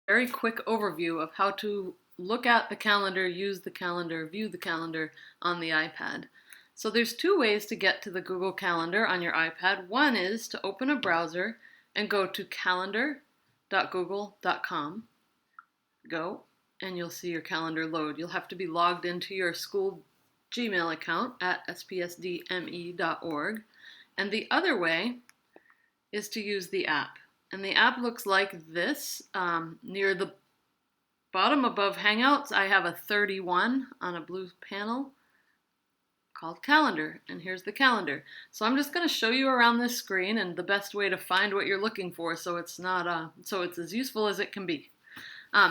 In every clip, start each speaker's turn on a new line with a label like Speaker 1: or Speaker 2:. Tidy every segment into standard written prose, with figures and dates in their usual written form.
Speaker 1: very quick overview of how to look at the calendar, use the calendar, view the calendar on the iPad. So there's two ways to get to the Google Calendar on your iPad. One is to open a browser and go to calendar.google.com. Go, and you'll see your calendar load. You'll have to be logged into your school Gmail account at spsdme.org. And the other way is to use the app. And the app looks like this. Near the bottom above Hangouts, I have a 31 on a blue panel called Calendar. And here's the calendar. So I'm just going to show you around this screen and the best way to find what you're looking for so it's as useful as it can be.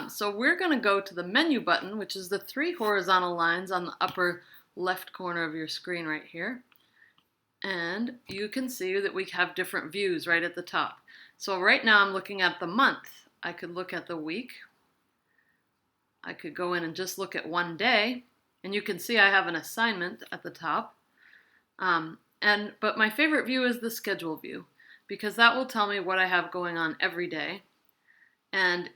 Speaker 1: So we're going to go to the menu button, which is the three horizontal lines on the upper left corner of your screen right here. And you can see that we have different views right at the top. So right now I'm looking at the month. I could look at the week. I could go in and just look at one day. And you can see I have an assignment at the top. But my favorite view is the schedule view, because that will tell me what I have going on every day. And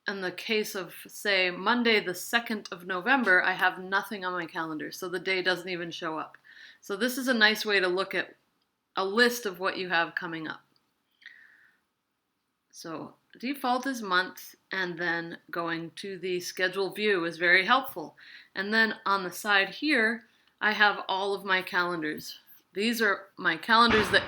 Speaker 1: in the case of, say, Monday the 2nd of November, I have nothing on my calendar, so the day doesn't even show up. So this is a nice way to look at a list of what you have coming up. So default is month, and then going to the schedule view is very helpful. And then on the side here, I have all of my calendars. These are my calendars that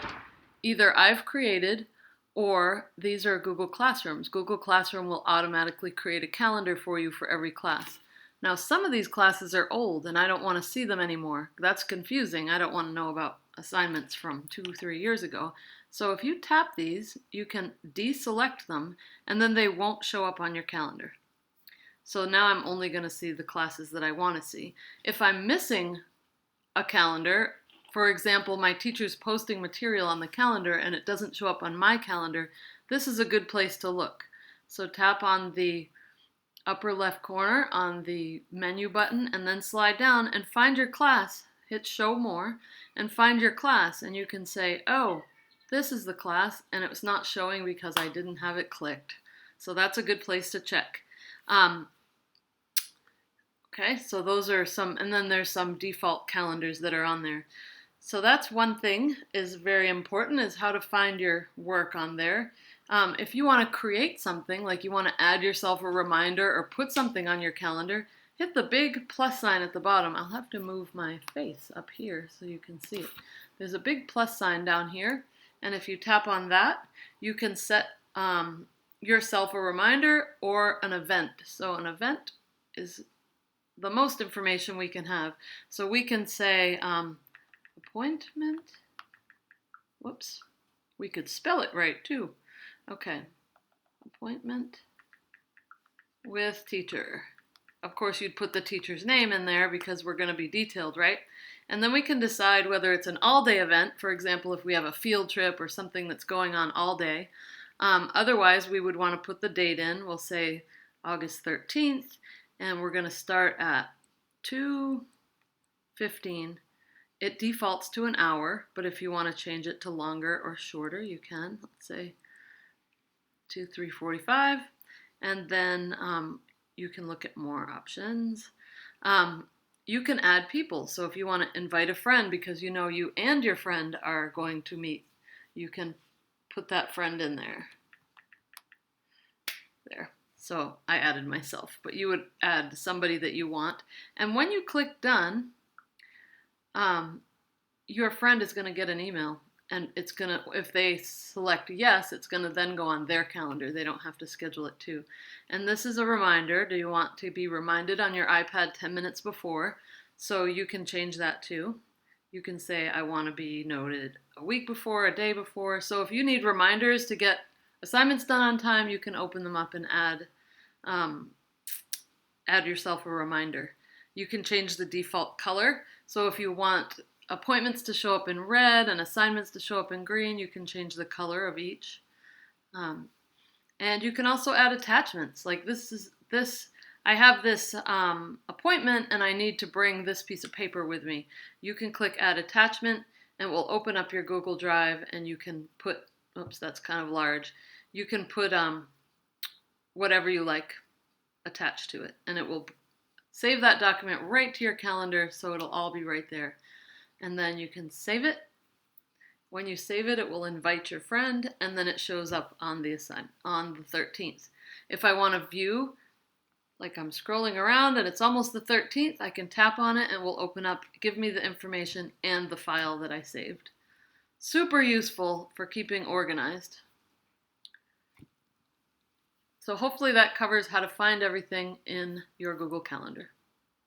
Speaker 1: either I've created or these are Google Classrooms. Google Classroom will automatically create a calendar for you for every class. Now, some of these classes are old and I don't want to see them anymore. That's confusing. I don't want to know about assignments from 2-3 years ago. So if you tap these, you can deselect them and then they won't show up on your calendar. So now I'm only going to see the classes that I want to see. If I'm missing a calendar, for example, my teacher's posting material on the calendar and it doesn't show up on my calendar, this is a good place to look. So tap on the upper left corner on the menu button and then slide down and find your class. Hit show more and find your class, and you can say, oh, this is the class and it was not showing because I didn't have it clicked. So that's a good place to check. Okay, so those are some, and then there's some default calendars that are on there. So that's one thing is very important, is how to find your work on there. If you want to create something, like you want to add yourself a reminder or put something on your calendar, hit the big plus sign at the bottom. I'll have to move my face up here so you can see it. There's a big plus sign down here, and if you tap on that, you can set yourself a reminder or an event. So an event is the most information we can have. So we can say appointment. Whoops. We could spell it right too. Okay. Appointment with teacher. Of course, you'd put the teacher's name in there because we're going to be detailed, right? And then we can decide whether it's an all-day event, for example, if we have a field trip or something that's going on all day. Otherwise, we would want to put the date in. We'll say August 13th, and we're going to start at 2:15. It defaults to an hour, but if you want to change it to longer or shorter, you can. Let's say 3:45, and then you can look at more options. You can add people. So if you want to invite a friend because you know you and your friend are going to meet, you can put that friend in there. There. So I added myself, but you would add somebody that you want. And when you click done, your friend is going to get an email, and it's going to, if they select yes, it's going to then go on their calendar. They don't have to schedule it too. And this is a reminder. Do you want to be reminded on your iPad 10 minutes before? So you can change that too. You can say, I want to be noted a week before, a day before. So if you need reminders to get assignments done on time, you can open them up and add yourself a reminder. You can change the default color. So if you want appointments to show up in red and assignments to show up in green, you can change the color of each. And you can also add attachments. Like I have this appointment and I need to bring this piece of paper with me. You can click add attachment and it will open up your Google Drive, and you can put, oops, that's kind of large. You can put whatever you like attached to it. And it will save that document right to your calendar, so it'll all be right there. And then you can save it. When you save it, it will invite your friend, and then it shows up on the 13th. If I want to view, like I'm scrolling around and it's almost the 13th, I can tap on it and it will open up, give me the information and the file that I saved. Super useful for keeping organized. So hopefully that covers how to find everything in your Google Calendar.